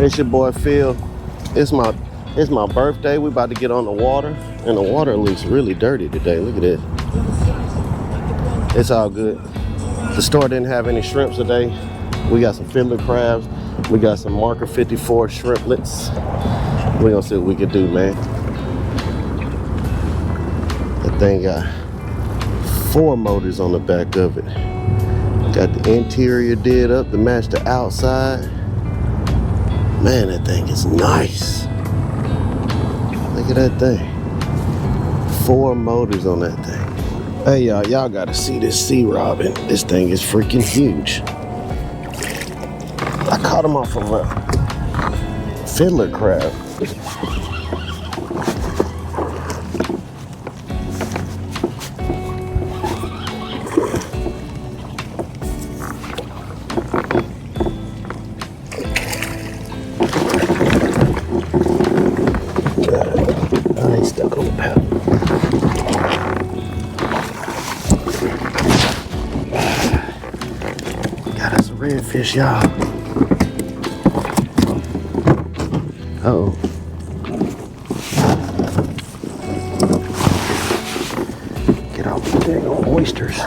It's your boy Phil. It's my birthday. We about to get on the water, and the water looks really dirty today. Look at this. It's all good. The store didn't have any shrimps today. We got some fiddler crabs. We got some marker 54 shrimplets. We're gonna see what we can do, man. That thing got 4 motors on the back of it. Got the interior did up to match the outside. Man, that thing is nice. Look at that thing. 4 motors on that thing. Hey y'all gotta see this sea robin. This thing is freaking huge. I caught him off of a fiddler crab. I ain't stuck on the paddle. Got us a redfish, y'all. Uh-oh. Get off the dang old oysters.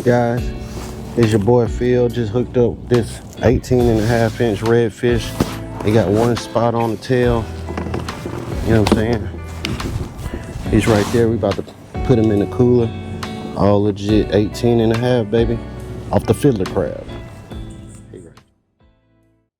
Guys, it's your boy Phil. Just hooked up this 18.5-inch redfish. They got 1 spot on the tail. You know what I'm saying? He's right there. We about to put him in the cooler. All legit 18.5, baby. Off the fiddler crab.